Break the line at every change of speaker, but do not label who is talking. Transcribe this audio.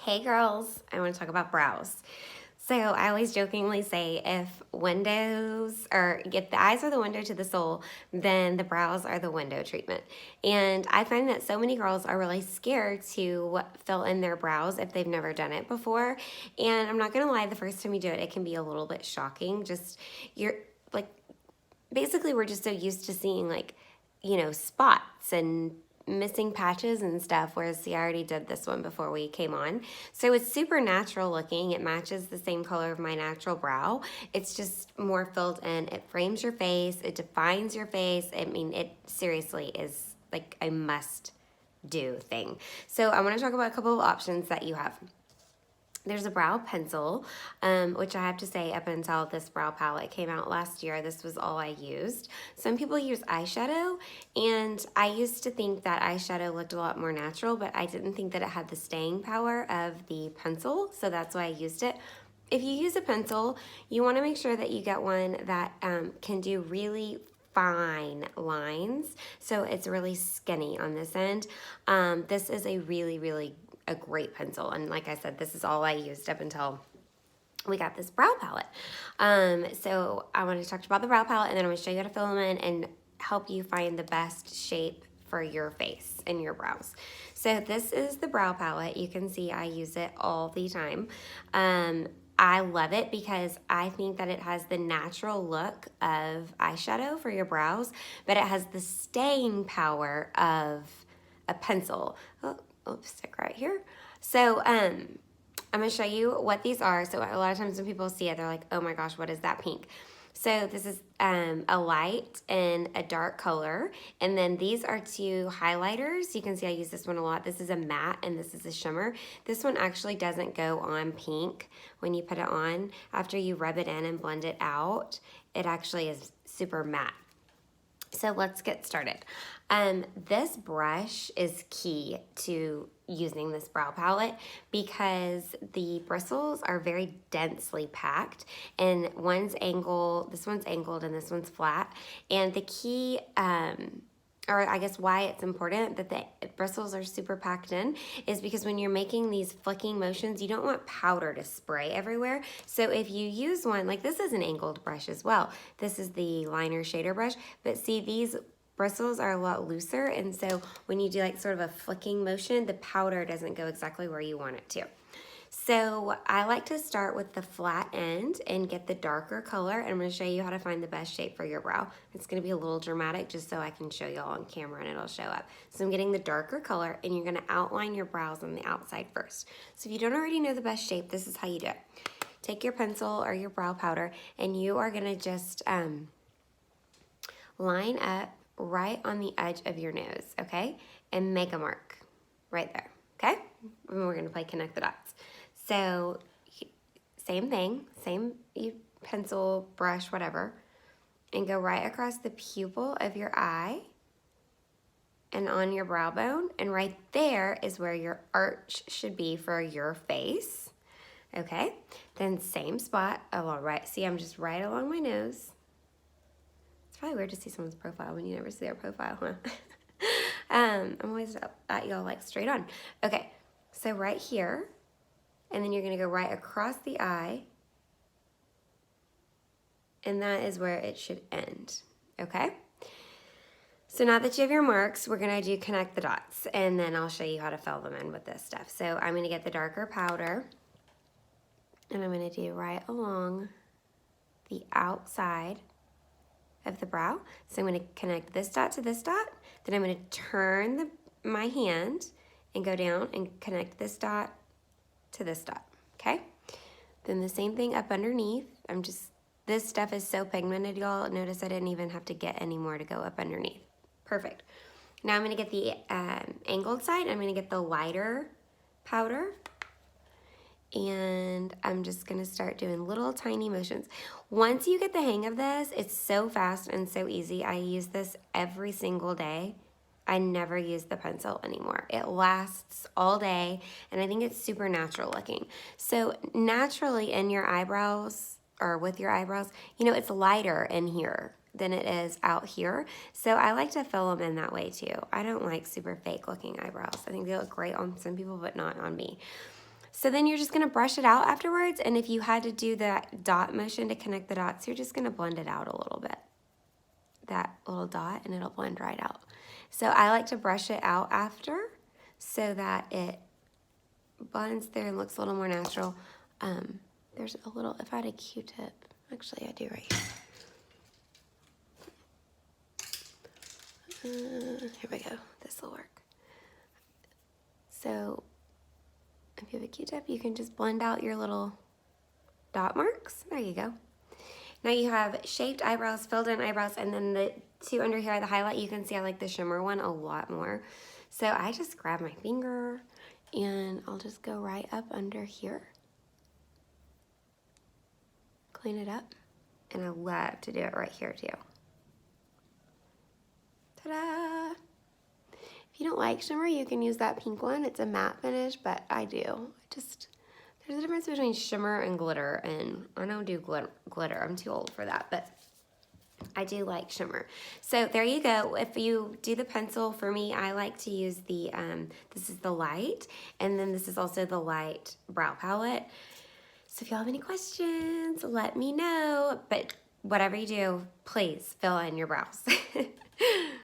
Hey girls, I want to talk about brows. So I always jokingly say if the eyes are the window to the soul, then the brows are the window treatment. And I find that so many girls are really scared to fill in their brows if they've never done it before. And I'm not going to lie, the first time you do it, it can be a little bit shocking. You're like, basically we're just so used to seeing spots and missing patches and stuff, whereas see, I already did this one before we came on. So it's super natural looking. It matches the same color of my natural brow. It's just more filled in. It frames your face. It defines your face. I mean, it seriously is like a must do thing. So I want to talk about a couple of options that you have. There's a brow pencil, which I have to say, up until this brow palette came out last year, this was all I used. Some people use eyeshadow, and I used to think that eyeshadow looked a lot more natural, but I didn't think that it had the staying power of the pencil, so that's why I used it. If you use a pencil, you want to make sure that you get one that can do really fine lines, so it's really skinny on this end. This is a really a great pencil, and like I said, this is all I used up until we got this brow palette. So I want to talk about the brow palette, and then I'm going to show you how to fill them in and help you find the best shape for your face and your brows. So this is the brow palette. You can see I use it all the time. I love it because I think that it has the natural look of eyeshadow for your brows, but it has the staying power of a pencil. Stick right here. So I'm going to show you what these are. So a lot of times when people see it, they're like, oh my gosh, what is that pink? So this is a light and a dark color. And then these are two highlighters. You can see I use this one a lot. This is a matte and this is a shimmer. This one actually doesn't go on pink when you put it on. After you rub it in and blend it out, it actually is super matte. So let's get started. This brush is key to using this brow palette because the bristles are very densely packed, and this one's angled and this one's flat. And the key, or I guess why it's important that the bristles are super packed in, is because when you're making these flicking motions, you don't want powder to spray everywhere. So if you use one, like this is an angled brush as well. This is the liner shader brush, but see, these bristles are a lot looser, and so when you do like sort of a flicking motion, the powder doesn't go exactly where you want it to. So I like to start with the flat end and get the darker color, and I'm going to show you how to find the best shape for your brow. It's going to be a little dramatic just so I can show you all on camera and it'll show up. So I'm getting the darker color, and you're going to outline your brows on the outside first. So if you don't already know the best shape, this is how you do it. Take your pencil or your brow powder, and you are going to just line up right on the edge of your nose, okay? And make a mark right there, okay? And we're going to play connect the dots. So same thing, same pencil, brush, whatever, and go right across the pupil of your eye and on your brow bone, and right there is where your arch should be for your face, okay? Then same spot, see, I'm just right along my nose. It's probably weird to see someone's profile when you never see their profile, huh? I'm always at y'all like straight on. Okay, so right here, and then you're going to go right across the eye, and that is where it should end, okay? So now that you have your marks, we're going to do connect the dots, and then I'll show you how to fill them in with this stuff. So I'm going to get the darker powder, and I'm going to do right along the outside of the brow. So I'm going to connect this dot to this dot, then I'm going to turn my hand and go down and connect this dot to this dot, okay? Then the same thing up underneath. This stuff is so pigmented, y'all. Notice I didn't even have to get any more to go up underneath. Perfect. Now I'm gonna get the angled side. I'm gonna get the lighter powder, and I'm just gonna start doing little tiny motions. Once you get the hang of this, it's so fast and so easy. I use this every single day. I never use the pencil anymore. It lasts all day, and I think it's super natural looking. So naturally in your eyebrows, or with your eyebrows, you know, it's lighter in here than it is out here. So I like to fill them in that way too. I don't like super fake looking eyebrows. I think they look great on some people, but not on me. So then you're just gonna brush it out afterwards, and if you had to do that dot motion to connect the dots, you're just gonna blend it out a little bit. That little dot, and it'll blend right out. So I like to brush it out after so that it blends there and looks a little more natural. There's a little, if I had a Q-tip, actually I do right here. Here we go, this will work. So if you have a Q-tip, you can just blend out your little dot marks. There you go. Now you have shaped eyebrows, filled in eyebrows, and then the two under here are the highlight. You can see I like the shimmer one a lot more. So I just grab my finger and I'll just go right up under here. Clean it up. And I love to do it right here too. Ta-da! If you don't like shimmer, you can use that pink one. It's a matte finish, but I do. There's a difference between shimmer and glitter, and I don't do glitter. I'm too old for that, but I do like shimmer. So there you go. If you do the pencil, for me, I like to use the, this is the light, and then this is also the light brow palette. So if y'all have any questions, let me know. But whatever you do, please fill in your brows.